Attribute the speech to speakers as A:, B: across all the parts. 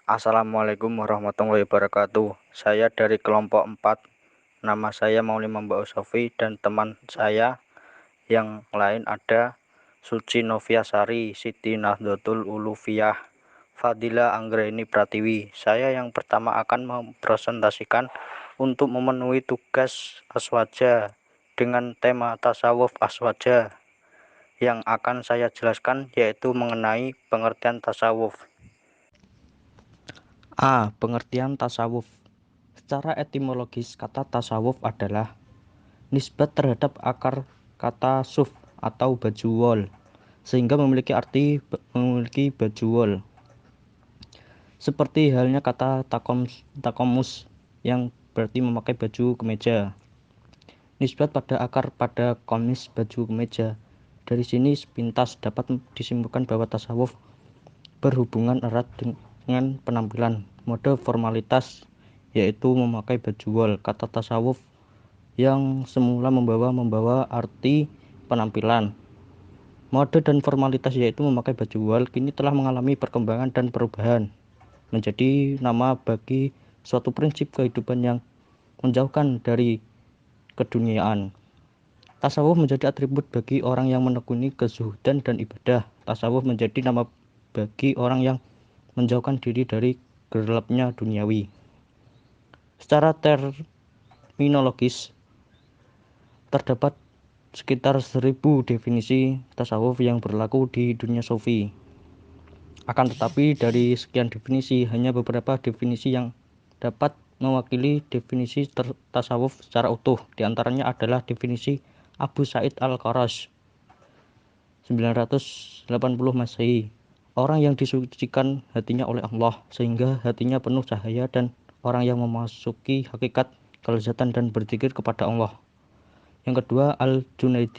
A: Assalamualaikum warahmatullahi wabarakatuh. Saya dari kelompok 4. Nama saya Mauli Mambau Sofi dan teman saya yang lain ada Suci Noviasari, Siti Nahdlatul Ulufiyah, Fadila Anggraini Pratiwi. Saya yang pertama akan mempresentasikan untuk memenuhi tugas Aswaja dengan tema tasawuf Aswaja. Yang akan saya jelaskan yaitu mengenai pengertian tasawuf. A. Pengertian tasawuf. Secara etimologis, kata tasawuf adalah nisbat terhadap akar kata suf atau baju wol, sehingga memiliki arti memiliki baju wol. Seperti halnya kata takomus yang berarti memakai baju kemeja. Nisbat pada akar pada komis baju kemeja. Dari sini sepintas dapat disimpulkan bahwa tasawuf berhubungan erat dengan penampilan, mode formalitas, yaitu memakai baju wol. Kata tasawuf yang semula membawa arti penampilan, mode dan formalitas, yaitu memakai baju wol, kini telah mengalami perkembangan dan perubahan menjadi nama bagi suatu prinsip kehidupan yang menjauhkan dari keduniaan. Tasawuf menjadi atribut bagi orang yang menekuni kezuhudan dan ibadah. Tasawuf menjadi nama bagi orang yang menjauhkan diri dari gelapnya duniawi. Secara terminologis, terdapat sekitar 1000 definisi tasawuf yang berlaku di dunia sufi. Akan tetapi dari sekian definisi, hanya beberapa definisi yang dapat mewakili definisi tasawuf secara utuh. Di antaranya adalah definisi Abu Sa'id Al-Kharaj 980 Masehi. Orang yang disucikan hatinya oleh Allah sehingga hatinya penuh cahaya, dan orang yang memasuki hakikat kelezatan dan berzikir kepada Allah. Yang kedua, Al-Junaid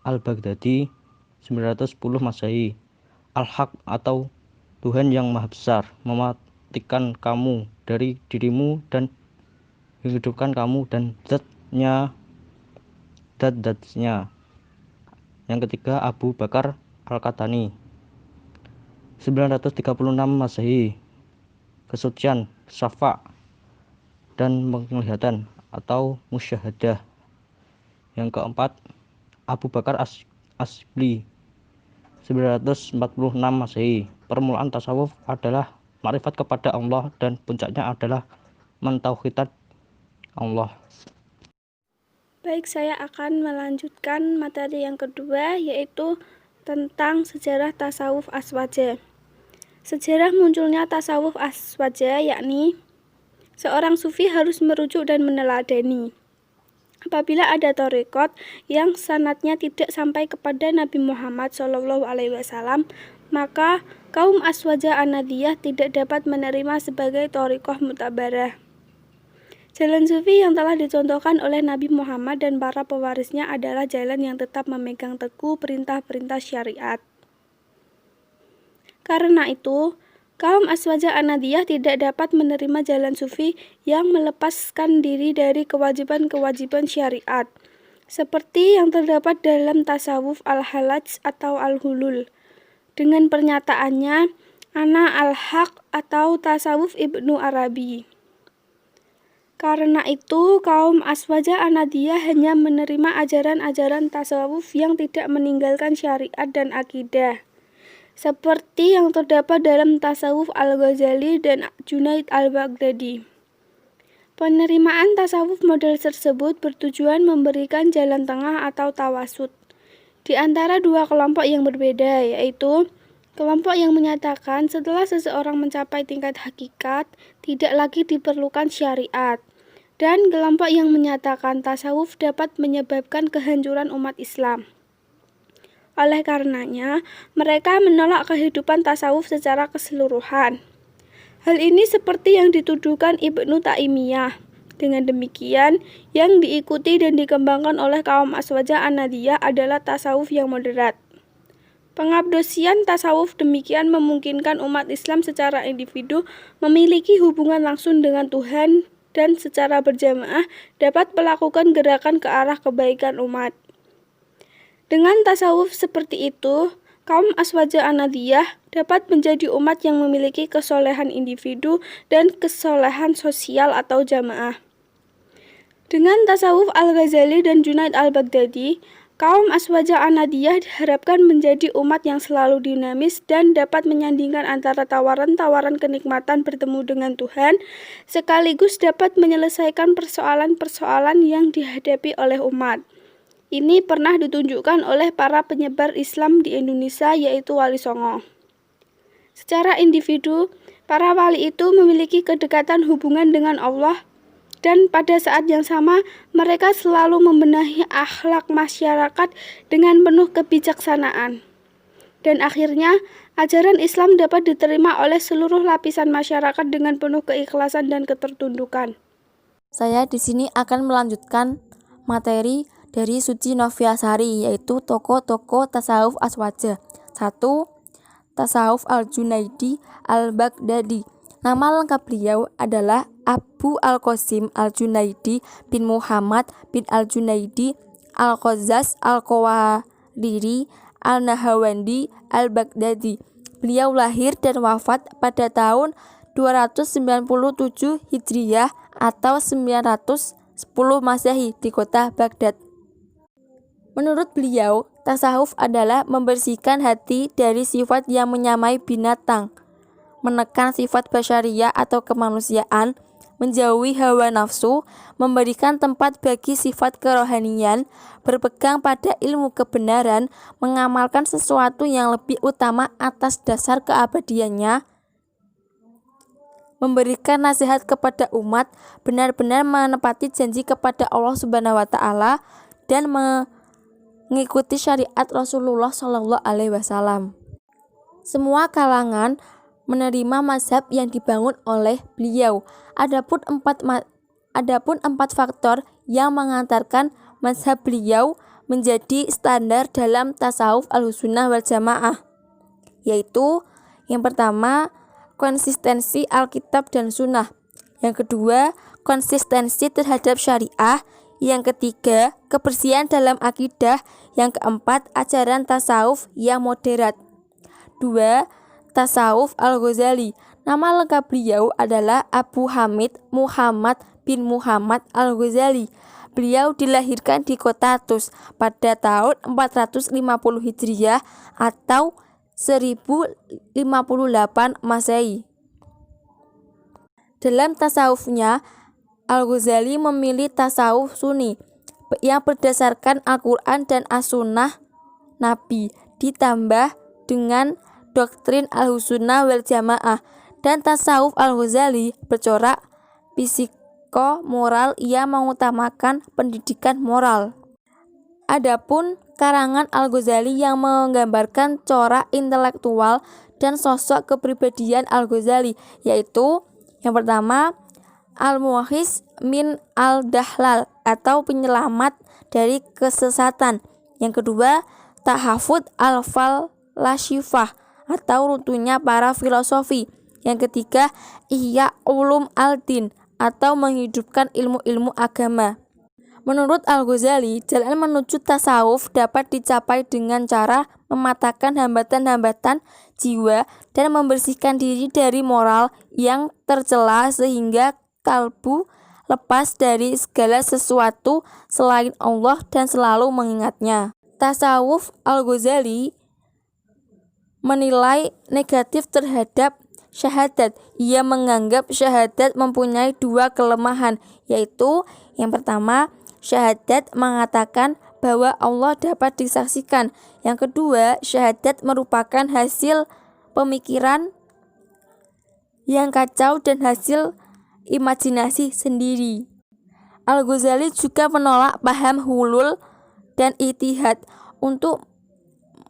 A: Al-Baghdadi 910 Masehi. Al-Haq atau Tuhan yang Maha Besar mematikan kamu dari dirimu dan menghidupkan kamu dan zatnya. Yang ketiga, Abu Bakar Al-Katani 936 Masehi. Kesucian, syafa, dan penglihatan atau musyahadah. Yang keempat, Abu Bakar Asbli 946 Masehi. Permulaan tasawuf adalah makrifat kepada Allah dan puncaknya adalah mentauhidkan Allah.
B: Baik, saya akan melanjutkan materi yang kedua, yaitu tentang sejarah tasawuf Aswaja. Sejarah munculnya tasawuf Aswaja yakni seorang sufi harus merujuk dan meneladani. Apabila ada thariqat yang sanadnya tidak sampai kepada Nabi Muhammad SAW, maka kaum Aswaja Anadiyah tidak dapat menerima sebagai thariqah mutabarah. Jalan sufi yang telah dicontohkan oleh Nabi Muhammad dan para pewarisnya adalah jalan yang tetap memegang teguh perintah-perintah syariat. Karena itu, kaum Aswaja Anadiyah tidak dapat menerima jalan sufi yang melepaskan diri dari kewajiban-kewajiban syariat, seperti yang terdapat dalam tasawuf al-halaj atau al-hulul, dengan pernyataannya ana al-haq atau tasawuf Ibnu Arabi. Karena itu, kaum Aswaja Anadiyah hanya menerima ajaran-ajaran tasawuf yang tidak meninggalkan syariat dan akidah, seperti yang terdapat dalam tasawuf Al-Ghazali dan Junaid Al-Baghdadi. Penerimaan tasawuf model tersebut bertujuan memberikan jalan tengah atau tawasud di antara dua kelompok yang berbeda, yaitu kelompok yang menyatakan setelah seseorang mencapai tingkat hakikat, tidak lagi diperlukan syariat, dan kelompok yang menyatakan tasawuf dapat menyebabkan kehancuran umat Islam. Oleh karenanya, mereka menolak kehidupan tasawuf secara keseluruhan. Hal ini seperti yang dituduhkan Ibnu Taimiyah. Dengan demikian, yang diikuti dan dikembangkan oleh kaum Aswaja Anadiyah adalah tasawuf yang moderat. Pengabdosian tasawuf demikian memungkinkan umat Islam secara individu memiliki hubungan langsung dengan Tuhan dan secara berjamaah dapat melakukan gerakan ke arah kebaikan umat. Dengan tasawuf seperti itu, kaum Azwaja Anadiyah dapat menjadi umat yang memiliki kesolehan individu dan kesolehan sosial atau jamaah. Dengan tasawuf Al-Ghazali dan Junaid Al-Baghdadi, kaum Azwaja Anadiyah diharapkan menjadi umat yang selalu dinamis dan dapat menyandingkan antara tawaran-tawaran kenikmatan bertemu dengan Tuhan, sekaligus dapat menyelesaikan persoalan-persoalan yang dihadapi oleh umat. Ini pernah ditunjukkan oleh para penyebar Islam di Indonesia, yaitu Wali Songo. Secara individu, para wali itu memiliki kedekatan hubungan dengan Allah, dan pada saat yang sama mereka selalu membenahi akhlak masyarakat dengan penuh kebijaksanaan. Dan akhirnya, ajaran Islam dapat diterima oleh seluruh lapisan masyarakat dengan penuh keikhlasan dan ketertundukan.
C: Saya di sini akan melanjutkan materi dari Suci Noviasari, yaitu tokoh-tokoh tasawuf Azwaja. 1. Tasawuf Al-Junaidi Al-Baghdadi. Nama lengkap beliau adalah Abu Al-Qasim Al-Junaidi bin Muhammad bin Al-Junaidi Al-Qazzaz Al-Qawariri Al-Nahawandi Al-Baghdadi. Beliau lahir dan wafat pada tahun 297 Hijriyah atau 910 Masehi di kota Baghdad. Menurut beliau, tasawuf adalah membersihkan hati dari sifat yang menyamai binatang, menekan sifat basyariah atau kemanusiaan, menjauhi hawa nafsu, memberikan tempat bagi sifat kerohanian, berpegang pada ilmu kebenaran, mengamalkan sesuatu yang lebih utama atas dasar keabadiannya, memberikan nasihat kepada umat, benar-benar menepati janji kepada Allah Subhanahu wa taala, dan mengikuti syariat Rasulullah Shallallahu alaihi wasallam. Semua kalangan menerima mazhab yang dibangun oleh beliau. Adapun empat faktor yang mengantarkan mazhab beliau menjadi standar dalam tasawuf Ahlussunnah wal Jamaah, yaitu yang pertama, konsistensi Alkitab dan Sunnah. Yang kedua, konsistensi terhadap syariah. Yang ketiga, kebersihan dalam akidah. Yang keempat, ajaran tasawuf yang moderat. 2. Tasawuf Al-Ghazali. Nama lengkap beliau adalah Abu Hamid Muhammad bin Muhammad Al-Ghazali. Beliau dilahirkan di kota Tus pada tahun 450 Hijriah atau 1058 Masehi. Dalam tasawufnya, Al-Ghazali memilih tasawuf Sunni yang berdasarkan Al-Quran dan As-Sunnah Nabi, ditambah dengan doktrin Ahlussunnah wal Jamaah. Dan tasawuf Al-Ghazali bercorak psiko-moral yang mengutamakan pendidikan moral. Adapun karangan Al-Ghazali yang menggambarkan corak intelektual dan sosok kepribadian Al-Ghazali, yaitu yang pertama, Al-Muwahhis min Al-Dahlal atau penyelamat dari kesesatan. Yang kedua, Tahafud Al-Falasifah atau runtuhnya para filosofi. Yang ketiga, Ihya Ulum Al-Din atau menghidupkan ilmu-ilmu agama. Menurut Al-Ghazali, jalan menuju tasawuf dapat dicapai dengan cara mematahkan hambatan-hambatan jiwa dan membersihkan diri dari moral yang tercela sehingga kalbu lepas dari segala sesuatu selain Allah dan selalu mengingatnya. Tasawuf Al-Ghazali menilai negatif terhadap syahadat. Ia menganggap syahadat mempunyai dua kelemahan, yaitu yang pertama, syahadat mengatakan bahwa Allah dapat disaksikan. Yang kedua, syahadat merupakan hasil pemikiran yang kacau dan hasil imajinasi sendiri. Al-Ghazali juga menolak paham hulul dan ijtihad. Untuk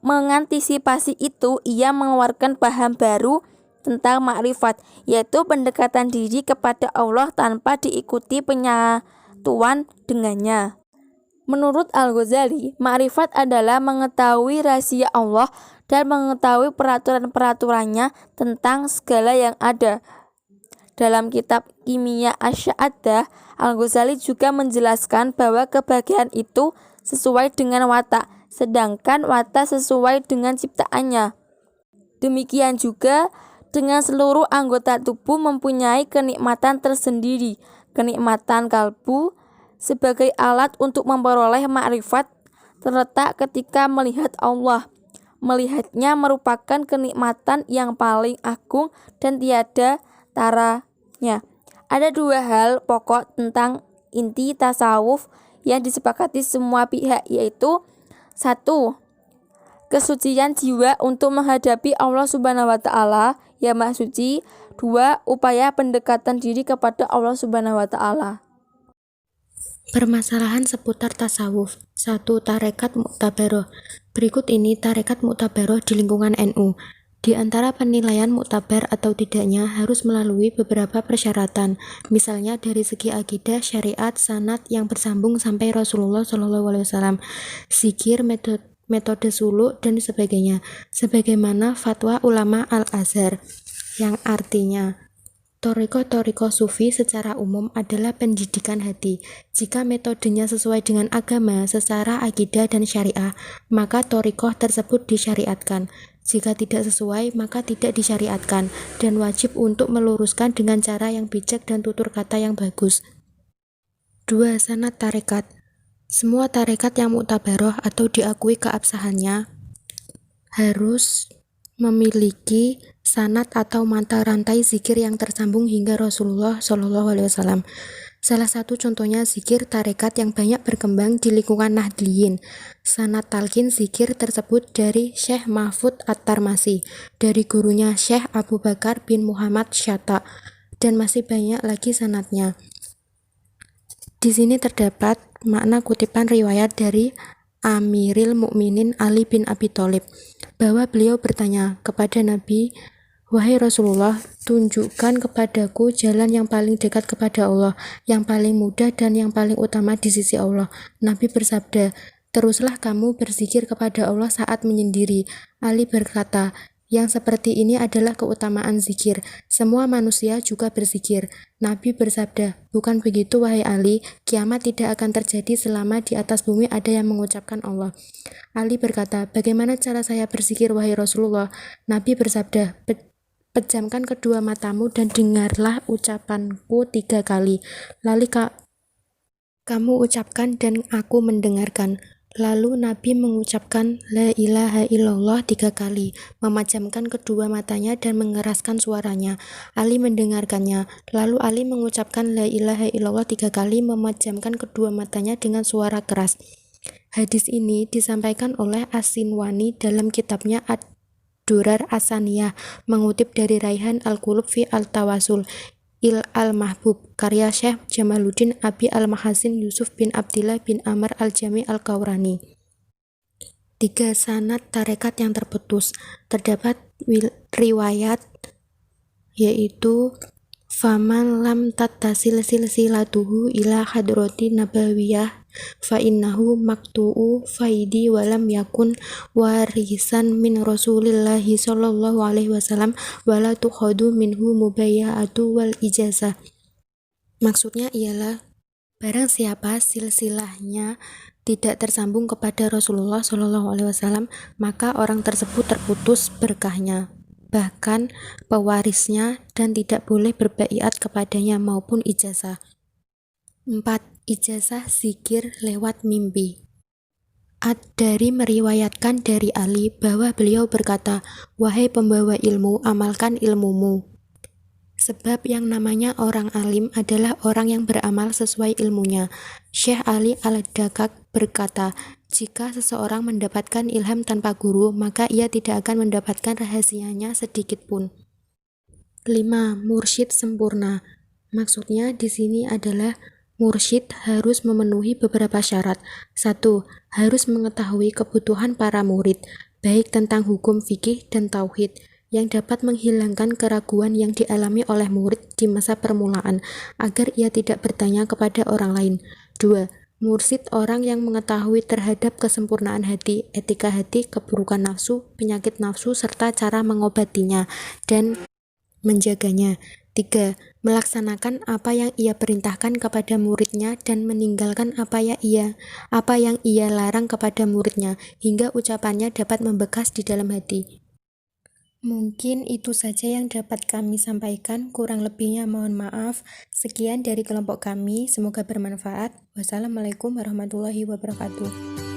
C: mengantisipasi itu, ia mengeluarkan paham baru tentang makrifat, yaitu pendekatan diri kepada Allah tanpa diikuti penyatuan dengannya. Menurut Al-Ghazali, makrifat adalah mengetahui rahasia Allah dan mengetahui peraturan-peraturannya tentang segala yang ada. Dalam kitab Kimia Asy-Sya'adah, Al-Ghazali juga menjelaskan bahwa kebahagiaan itu sesuai dengan watak, sedangkan wata sesuai dengan ciptaannya. Demikian juga dengan seluruh anggota tubuh mempunyai kenikmatan tersendiri. Kenikmatan kalbu sebagai alat untuk memperoleh makrifat terletak ketika melihat Allah. Melihatnya merupakan kenikmatan yang paling agung dan tiada taranya. Ada dua hal pokok tentang inti tasawuf yang disepakati semua pihak, yaitu 1. Kesucian jiwa untuk menghadapi Allah Subhanahu wa Ta'ala yang Maha Suci. 2. Upaya pendekatan diri kepada Allah Subhanahu wa Ta'ala.
D: Permasalahan seputar tasawuf. 1. Tarekat Mu'tabaroh. Berikut ini tarekat Mu'tabaroh di lingkungan NU. Di antara penilaian muktabar atau tidaknya harus melalui beberapa persyaratan, misalnya dari segi akidah, syariat, sanad yang bersambung sampai Rasulullah SAW, zikir, metode suluk, dan sebagainya, sebagaimana fatwa ulama Al-Azhar, yang artinya Thariqah sufi secara umum adalah pendidikan hati. Jika metodenya sesuai dengan agama secara akidah dan syariah, maka thariqah tersebut disyariatkan. Jika tidak sesuai, maka tidak disyariatkan dan wajib untuk meluruskan dengan cara yang bijak dan tutur kata yang bagus. 2. Sanad tarekat. Semua tarekat yang muktabaroh atau diakui keabsahannya harus memiliki sanad atau mata rantai zikir yang tersambung hingga Rasulullah SAW. Salah satu contohnya zikir tarekat yang banyak berkembang di lingkungan Nahdliyin. Sanad talqin zikir tersebut dari Syekh Mahfud At-Tarmasi, dari gurunya Syekh Abu Bakar bin Muhammad Syatta, dan masih banyak lagi sanadnya. Di sini terdapat makna kutipan riwayat dari Amiril Mukminin Ali bin Abi Thalib, bahwa beliau bertanya kepada Nabi, "Wahai Rasulullah, tunjukkan kepadaku jalan yang paling dekat kepada Allah, yang paling mudah dan yang paling utama di sisi Allah." Nabi bersabda, "Teruslah kamu berzikir kepada Allah saat menyendiri." Ali berkata, "Yang seperti ini adalah keutamaan zikir. Semua manusia juga berzikir." Nabi bersabda, "Bukan begitu wahai Ali, kiamat tidak akan terjadi selama di atas bumi ada yang mengucapkan Allah." Ali berkata, "Bagaimana cara saya berzikir wahai Rasulullah?" Nabi bersabda, "Pejamkan kedua matamu dan dengarlah ucapanku 3 kali. Lalu kamu ucapkan dan aku mendengarkan." Lalu Nabi mengucapkan La ilaha illallah 3 kali, memejamkan kedua matanya dan mengeraskan suaranya. Ali mendengarkannya. Lalu Ali mengucapkan La ilaha illallah 3 kali, memejamkan kedua matanya dengan suara keras. Hadis ini disampaikan oleh As-Sinwani dalam kitabnya Ad-Durar As-Saniyah, mengutip dari Raihan Al-Qulub fi Al-Tawasul Al-Mahbub, karya Syekh Jamaluddin Abi Al-Mahasin Yusuf bin Abdillah bin Amr Al-Jami Al-Kaurani. 3. Sanad tarekat yang terputus. Terdapat riwayat yaitu faman lam tattasil silsilatuhu ila hadrati nabawiyah fa innahu maktu'u faidi walam yakun warisan min Rasulillahi sallallahu alaihi wasallam wala tukhadu minhu mubayya'atu wal ijazah. Maksudnya ialah barang siapa silsilahnya tidak tersambung kepada Rasulullah sallallahu alaihi wasallam, maka orang tersebut terputus berkahnya, bahkan pewarisnya, dan tidak boleh berbaiat kepadanya maupun ijazah. 4. Ijazah zikir lewat mimpi. Ad-Dari meriwayatkan dari Ali bahwa beliau berkata, "Wahai pembawa ilmu, amalkan ilmumu." Sebab yang namanya orang alim adalah orang yang beramal sesuai ilmunya. Syekh Ali Al-Dakak berkata, "Jika seseorang mendapatkan ilham tanpa guru, maka ia tidak akan mendapatkan rahasianya sedikit pun." 5. Mursyid sempurna. Maksudnya di sini adalah mursyid harus memenuhi beberapa syarat. 1. Harus mengetahui kebutuhan para murid, baik tentang hukum fikih dan tauhid, yang dapat menghilangkan keraguan yang dialami oleh murid di masa permulaan, agar ia tidak bertanya kepada orang lain. 2. Mursyid orang yang mengetahui terhadap kesempurnaan hati, etika hati, keburukan nafsu, penyakit nafsu, serta cara mengobatinya dan menjaganya. 3. melaksanakan apa yang ia perintahkan kepada muridnya dan meninggalkan apa yang ia larang kepada muridnya, hingga ucapannya dapat membekas di dalam hati. Mungkin itu saja yang dapat kami sampaikan, kurang lebihnya mohon maaf. Sekian dari kelompok kami, semoga bermanfaat. Wassalamualaikum warahmatullahi wabarakatuh.